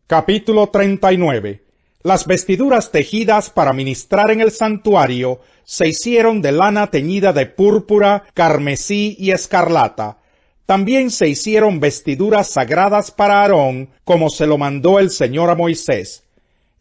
Capítulo 39. Las vestiduras tejidas para ministrar en el santuario se hicieron de lana teñida de púrpura, carmesí y escarlata. También se hicieron vestiduras sagradas para Aarón, como se lo mandó el Señor a Moisés.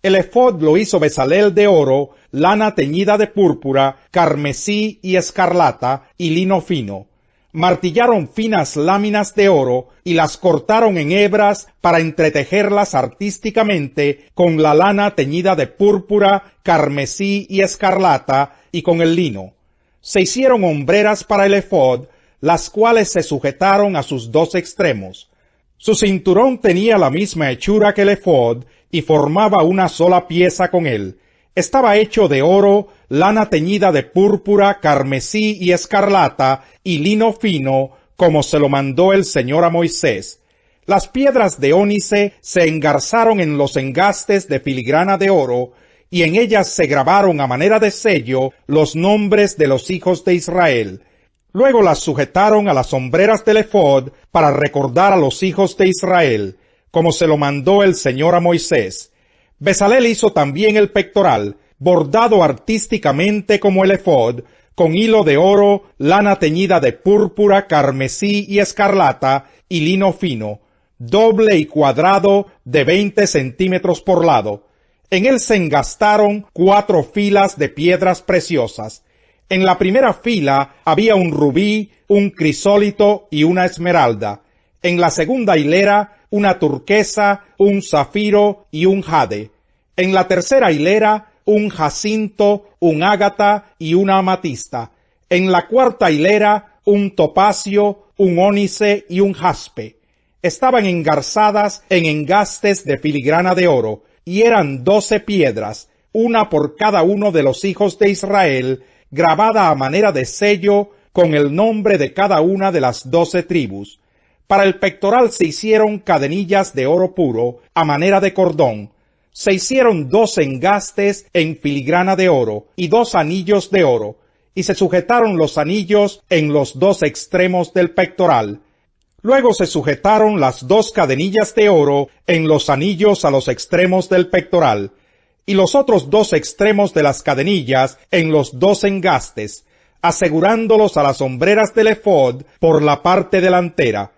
El ephod lo hizo Bezalel de oro, lana teñida de púrpura, carmesí y escarlata, y lino fino. Martillaron finas láminas de oro y las cortaron en hebras para entretejerlas artísticamente con la lana teñida de púrpura, carmesí y escarlata y con el lino. Se hicieron hombreras para el ephod, las cuales se sujetaron a sus dos extremos. Su cinturón tenía la misma hechura que el ephod y formaba una sola pieza con él. Estaba hecho de oro, lana teñida de púrpura, carmesí y escarlata, y lino fino, como se lo mandó el Señor a Moisés. Las piedras de ónice se engarzaron en los engastes de filigrana de oro, y en ellas se grabaron a manera de sello los nombres de los hijos de Israel. Luego las sujetaron a las hombreras del ephod para recordar a los hijos de Israel, como se lo mandó el Señor a Moisés. Bezalel hizo también el pectoral, bordado artísticamente como el ephod, con hilo de oro, lana teñida de púrpura, carmesí y escarlata, y lino fino, doble y cuadrado de 20 centímetros por lado. En él se engastaron 4 filas de piedras preciosas. En la primera fila había un rubí, un crisólito y una esmeralda. En la segunda hilera, una turquesa, un zafiro y un jade. En la tercera hilera, un jacinto, un ágata y una amatista. En la cuarta hilera, un topacio, un ónice y un jaspe. Estaban engarzadas en engastes de filigrana de oro, y eran 12 piedras, una por cada uno de los hijos de Israel, grabada a manera de sello con el nombre de cada una de las 12 tribus. Para el pectoral se hicieron cadenillas de oro puro, a manera de cordón. Se hicieron 2 engastes en filigrana de oro y 2 anillos de oro, y se sujetaron los anillos en los 2 extremos del pectoral. Luego se sujetaron las 2 cadenillas de oro en los anillos a los extremos del pectoral, y los otros 2 extremos de las cadenillas en los 2 engastes, asegurándolos a las hombreras del ephod por la parte delantera.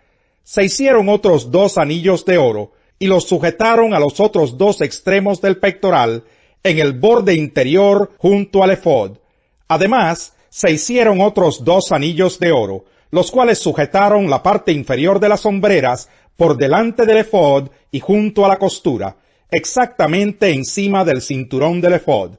Se hicieron otros 2 anillos de oro, y los sujetaron a los otros 2 extremos del pectoral, en el borde interior junto al ephod. Además, se hicieron otros 2 anillos de oro, los cuales sujetaron la parte inferior de las hombreras por delante del ephod y junto a la costura, exactamente encima del cinturón del ephod.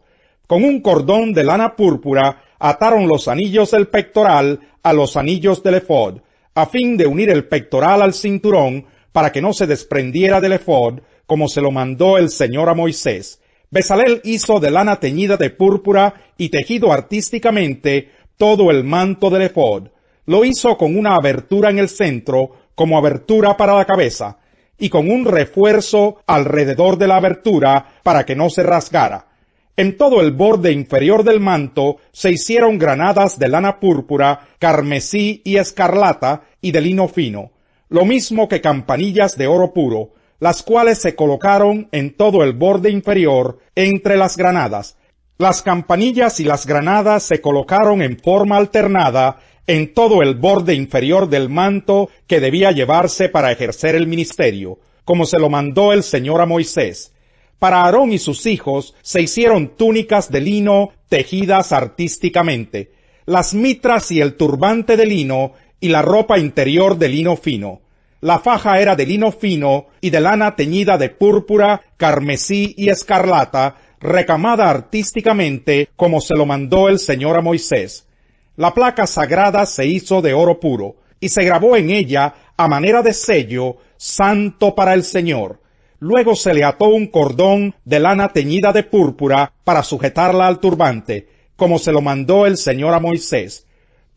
Con un cordón de lana púrpura ataron los anillos del pectoral a los anillos del ephod, a fin de unir el pectoral al cinturón para que no se desprendiera del ephod, como se lo mandó el Señor a Moisés. Bezalel hizo de lana teñida de púrpura y tejido artísticamente todo el manto del ephod. Lo hizo con una abertura en el centro, como abertura para la cabeza, y con un refuerzo alrededor de la abertura para que no se rasgara. En todo el borde inferior del manto se hicieron granadas de lana púrpura, carmesí y escarlata y de lino fino, lo mismo que campanillas de oro puro, las cuales se colocaron en todo el borde inferior entre las granadas. Las campanillas y las granadas se colocaron en forma alternada en todo el borde inferior del manto que debía llevarse para ejercer el ministerio, como se lo mandó el Señor a Moisés. Para Aarón y sus hijos se hicieron túnicas de lino tejidas artísticamente, las mitras y el turbante de lino y la ropa interior de lino fino. La faja era de lino fino y de lana teñida de púrpura, carmesí y escarlata, recamada artísticamente como se lo mandó el Señor a Moisés. La placa sagrada se hizo de oro puro y se grabó en ella a manera de sello, santo para el Señor. Luego se le ató un cordón de lana teñida de púrpura para sujetarla al turbante, como se lo mandó el Señor a Moisés.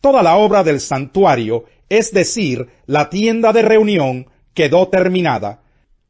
Toda la obra del santuario, es decir, la tienda de reunión, quedó terminada.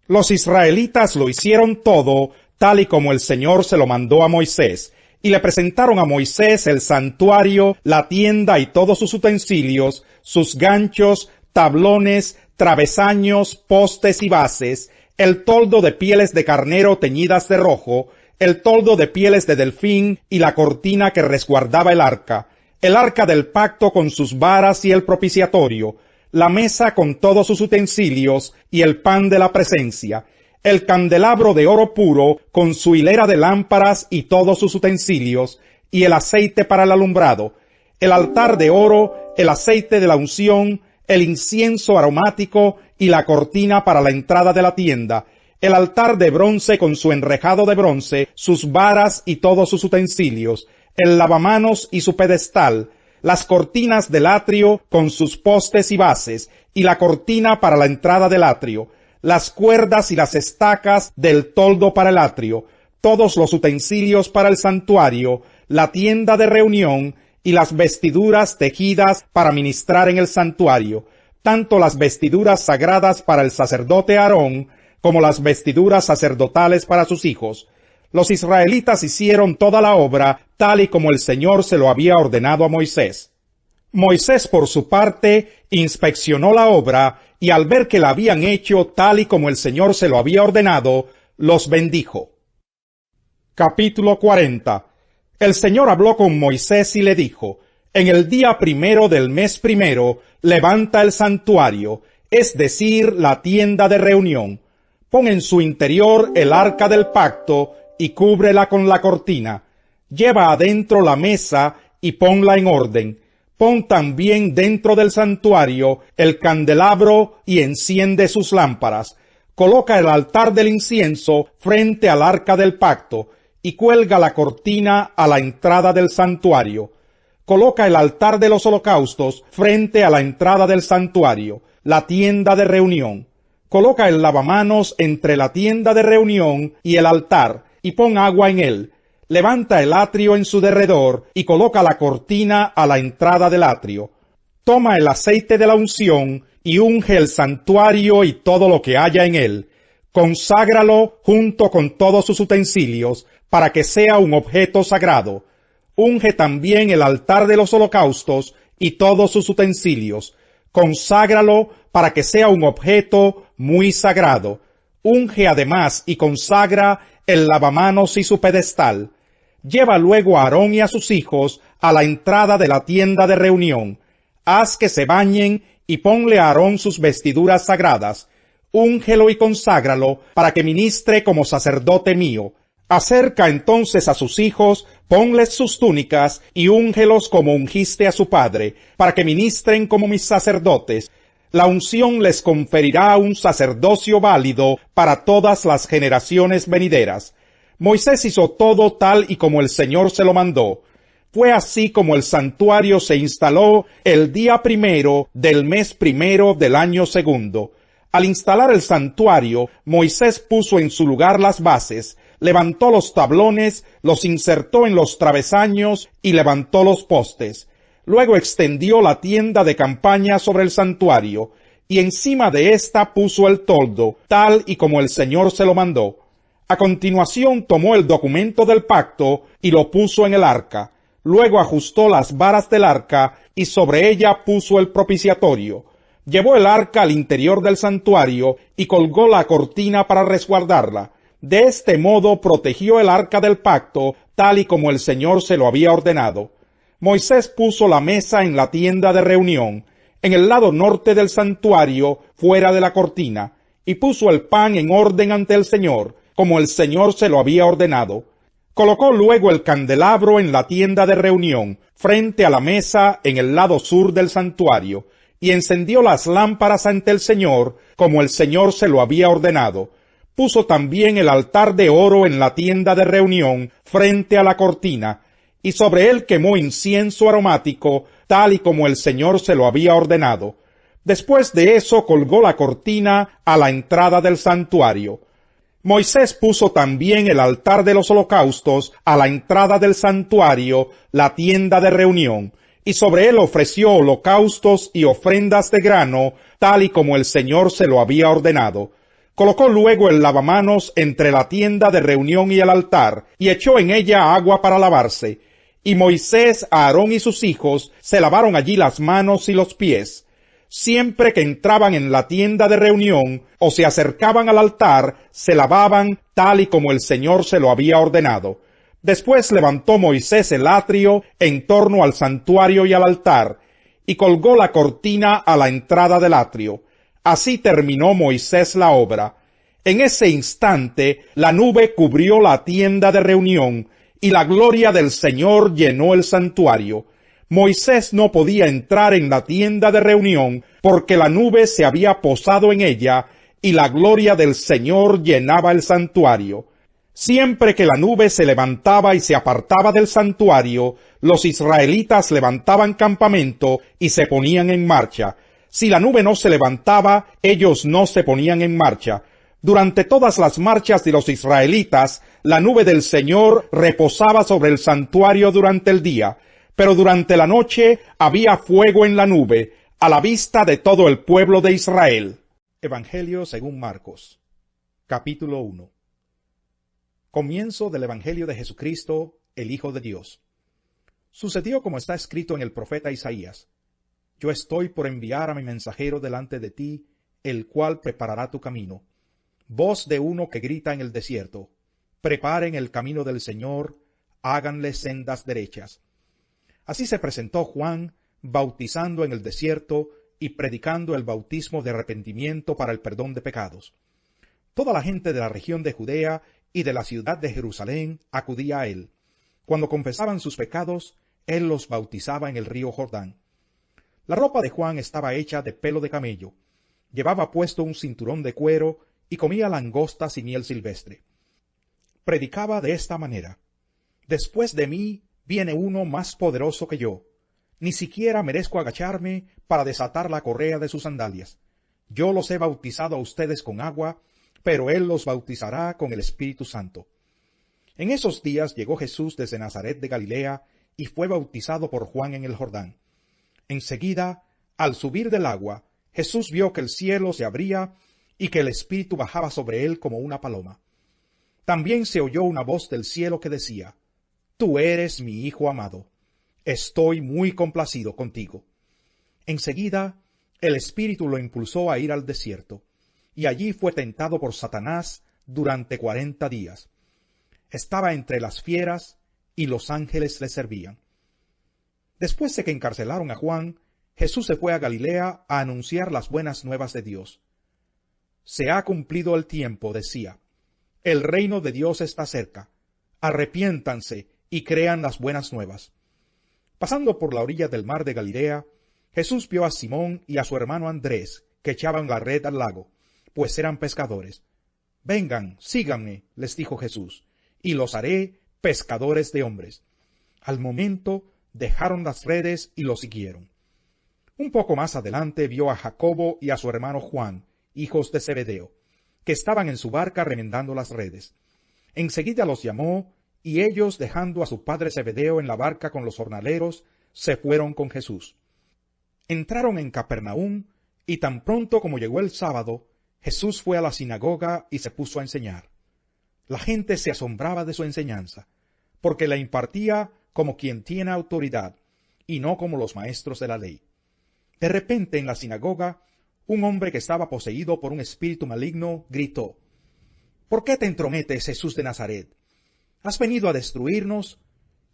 Los israelitas lo hicieron todo tal y como el Señor se lo mandó a Moisés, y le presentaron a Moisés el santuario, la tienda y todos sus utensilios, sus ganchos, tablones, travesaños, postes y bases, el toldo de pieles de carnero teñidas de rojo, el toldo de pieles de delfín y la cortina que resguardaba el arca del pacto con sus varas y el propiciatorio, la mesa con todos sus utensilios y el pan de la presencia, el candelabro de oro puro con su hilera de lámparas y todos sus utensilios, y el aceite para el alumbrado, el altar de oro, el aceite de la unción, el incienso aromático y la cortina para la entrada de la tienda, el altar de bronce con su enrejado de bronce, sus varas y todos sus utensilios, el lavamanos y su pedestal, las cortinas del atrio con sus postes y bases, y la cortina para la entrada del atrio, las cuerdas y las estacas del toldo para el atrio, todos los utensilios para el santuario, la tienda de reunión y las vestiduras tejidas para ministrar en el santuario, tanto las vestiduras sagradas para el sacerdote Aarón, como las vestiduras sacerdotales para sus hijos. Los israelitas hicieron toda la obra tal y como el Señor se lo había ordenado a Moisés. Moisés, por su parte, inspeccionó la obra, y al ver que la habían hecho tal y como el Señor se lo había ordenado, los bendijo. Capítulo 40. El Señor habló con Moisés y le dijo: En el día primero del mes primero, levanta el santuario, es decir, la tienda de reunión. Pon en su interior el arca del pacto, y cúbrela con la cortina. Lleva adentro la mesa, y ponla en orden. Pon también dentro del santuario el candelabro y enciende sus lámparas. Coloca el altar del incienso frente al arca del pacto y cuelga la cortina a la entrada del santuario. Coloca el altar de los holocaustos frente a la entrada del santuario, la tienda de reunión. Coloca el lavamanos entre la tienda de reunión y el altar y pon agua en él. Levanta el atrio en su derredor y coloca la cortina a la entrada del atrio. Toma el aceite de la unción y unge el santuario y todo lo que haya en él. Conságralo junto con todos sus utensilios para que sea un objeto sagrado. Unge también el altar de los holocaustos y todos sus utensilios. Conságralo para que sea un objeto muy sagrado. Unge además y consagra el lavamanos y su pedestal. Lleva luego a Aarón y a sus hijos a la entrada de la tienda de reunión. Haz que se bañen y ponle a Aarón sus vestiduras sagradas. Úngelo y conságralo para que ministre como sacerdote mío. Acerca entonces a sus hijos, ponles sus túnicas y úngelos como ungiste a su padre, para que ministren como mis sacerdotes. La unción les conferirá un sacerdocio válido para todas las generaciones venideras. Moisés hizo todo tal y como el Señor se lo mandó. Fue así como el santuario se instaló el día primero del mes primero del año segundo. Al instalar el santuario, Moisés puso en su lugar las bases, levantó los tablones, los insertó en los travesaños y levantó los postes. Luego extendió la tienda de campaña sobre el santuario, y encima de ésta puso el toldo, tal y como el Señor se lo mandó. A continuación tomó el documento del pacto y lo puso en el arca. Luego ajustó las varas del arca y sobre ella puso el propiciatorio. Llevó el arca al interior del santuario y colgó la cortina para resguardarla. De este modo protegió el arca del pacto, tal y como el Señor se lo había ordenado. Moisés puso la mesa en la tienda de reunión, en el lado norte del santuario, fuera de la cortina, y puso el pan en orden ante el Señor, como el Señor se lo había ordenado. Colocó luego el candelabro en la tienda de reunión, frente a la mesa en el lado sur del santuario, y encendió las lámparas ante el Señor, como el Señor se lo había ordenado. Puso también el altar de oro en la tienda de reunión, frente a la cortina, y sobre él quemó incienso aromático, tal y como el Señor se lo había ordenado. Después de eso colgó la cortina a la entrada del santuario. Moisés puso también el altar de los holocaustos a la entrada del santuario, la tienda de reunión, y sobre él ofreció holocaustos y ofrendas de grano, tal y como el Señor se lo había ordenado. Colocó luego el lavamanos entre la tienda de reunión y el altar, y echó en ella agua para lavarse. Y Moisés, Aarón y sus hijos se lavaron allí las manos y los pies. siempre que entraban en la tienda de reunión o se acercaban al altar, se lavaban tal y como el Señor se lo había ordenado. Después levantó Moisés el atrio en torno al santuario y al altar, y colgó la cortina a la entrada del atrio. Así terminó Moisés la obra. En ese instante la nube cubrió la tienda de reunión, y la gloria del Señor llenó el santuario. Moisés no podía entrar en la tienda de reunión porque la nube se había posado en ella y la gloria del Señor llenaba el santuario. Siempre que la nube se levantaba y se apartaba del santuario, los israelitas levantaban campamento y se ponían en marcha. Si la nube no se levantaba, ellos no se ponían en marcha. Durante todas las marchas de los israelitas, la nube del Señor reposaba sobre el santuario durante el día, pero durante la noche había fuego en la nube, a la vista de todo el pueblo de Israel. Evangelio según Marcos, capítulo 1. Comienzo del Evangelio de Jesucristo, el Hijo de Dios. Sucedió como está escrito en el profeta Isaías: Yo estoy por enviar a mi mensajero delante de ti, el cual preparará tu camino. Voz de uno que grita en el desierto: Preparen el camino del Señor, háganle sendas derechas. Así se presentó Juan, bautizando en el desierto y predicando el bautismo de arrepentimiento para el perdón de pecados. Toda la gente de la región de Judea y de la ciudad de Jerusalén acudía a él. Cuando confesaban sus pecados, él los bautizaba en el río Jordán. La ropa de Juan estaba hecha de pelo de camello. Llevaba puesto un cinturón de cuero y comía langostas y miel silvestre. Predicaba de esta manera: Después de mí viene uno más poderoso que yo. Ni siquiera merezco agacharme para desatar la correa de sus sandalias. Yo los he bautizado a ustedes con agua, pero él los bautizará con el Espíritu Santo. En esos días llegó Jesús desde Nazaret de Galilea y fue bautizado por Juan en el Jordán. Enseguida, al subir del agua, Jesús vio que el cielo se abría y que el Espíritu bajaba sobre él como una paloma. También se oyó una voz del cielo que decía: Tú eres mi Hijo amado. Estoy muy complacido contigo. Enseguida, el Espíritu lo impulsó a ir al desierto, y allí fue tentado por Satanás durante 40 días. Estaba entre las fieras, y los ángeles le servían. Después de que encarcelaron a Juan, Jesús se fue a Galilea a anunciar las buenas nuevas de Dios. Se ha cumplido el tiempo, decía. El reino de Dios está cerca. Arrepiéntanse y crean las buenas nuevas. Pasando por la orilla del mar de Galilea, Jesús vio a Simón y a su hermano Andrés, que echaban la red al lago, pues eran pescadores. Vengan, síganme, les dijo Jesús, y los haré pescadores de hombres. Al momento dejaron las redes y lo siguieron. Un poco más adelante vio a Jacobo y a su hermano Juan, hijos de Zebedeo, que estaban en su barca remendando las redes. Enseguida los llamó, y ellos, dejando a su padre Zebedeo en la barca con los jornaleros, se fueron con Jesús. Entraron en Capernaum, y tan pronto como llegó el sábado, Jesús fue a la sinagoga y se puso a enseñar. La gente se asombraba de su enseñanza, porque la impartía como quien tiene autoridad, y no como los maestros de la ley. De repente en la sinagoga, un hombre que estaba poseído por un espíritu maligno gritó: ¿Por qué te entrometes, Jesús de Nazaret? ¿Has venido a destruirnos?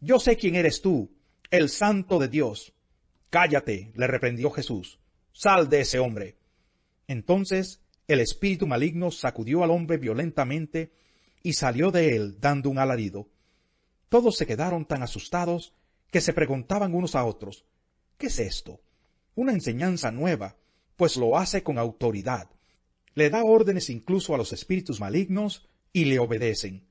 Yo sé quién eres tú, el Santo de Dios. Cállate, le reprendió Jesús. Sal de ese hombre. Entonces el espíritu maligno sacudió al hombre violentamente y salió de él dando un alarido. Todos se quedaron tan asustados que se preguntaban unos a otros: ¿qué es esto? Una enseñanza nueva, pues lo hace con autoridad. Le da órdenes incluso a los espíritus malignos y le obedecen.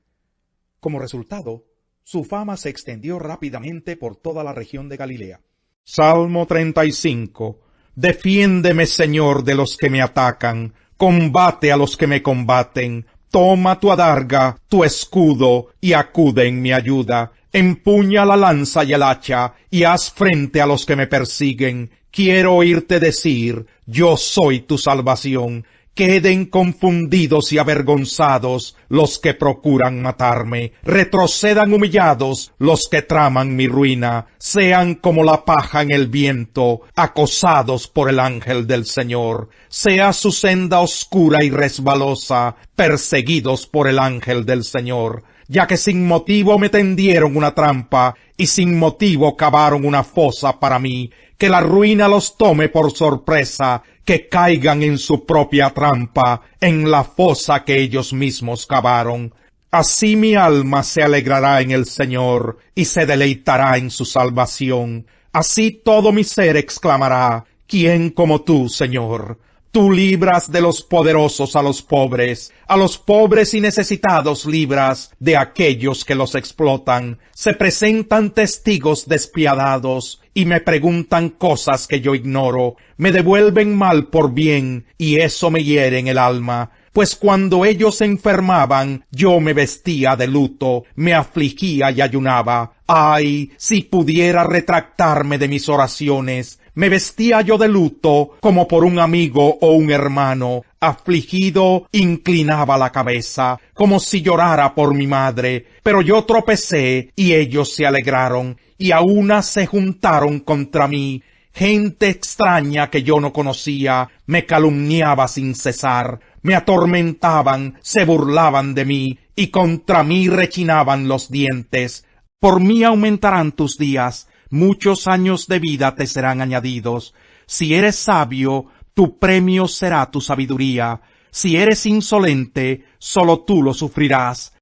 Como resultado, su fama se extendió rápidamente por toda la región de Galilea. Salmo 35. Defiéndeme, Señor, de los que me atacan. Combate a los que me combaten. Toma tu adarga, tu escudo, y acude en mi ayuda. Empuña la lanza y el hacha, y haz frente a los que me persiguen. Quiero oírte decir: yo soy tu salvación. Queden confundidos y avergonzados los que procuran matarme, retrocedan humillados los que traman mi ruina, sean como la paja en el viento, acosados por el ángel del Señor, sea su senda oscura y resbalosa, perseguidos por el ángel del Señor, ya que sin motivo me tendieron una trampa, y sin motivo cavaron una fosa para mí, que la ruina los tome por sorpresa, que caigan en su propia trampa, en la fosa que ellos mismos cavaron. Así mi alma se alegrará en el Señor, y se deleitará en su salvación. Así todo mi ser exclamará, ¿quién como tú, Señor? Tú libras de los poderosos a los pobres y necesitados libras de aquellos que los explotan. Se presentan testigos despiadados y me preguntan cosas que yo ignoro. Me devuelven mal por bien y eso me hiere en el alma. Pues cuando ellos se enfermaban, yo me vestía de luto, me afligía y ayunaba. ¡Ay, si pudiera retractarme de mis oraciones! Me vestía yo de luto como por un amigo o un hermano. Afligido, inclinaba la cabeza, como si llorara por mi madre. Pero yo tropecé y ellos se alegraron, y a una se juntaron contra mí. Gente extraña que yo no conocía me calumniaba sin cesar, me atormentaban, se burlaban de mí, y contra mí rechinaban los dientes. Por mí aumentarán tus días, muchos años de vida te serán añadidos. Si eres sabio, tu premio será tu sabiduría. Si eres insolente, solo tú lo sufrirás.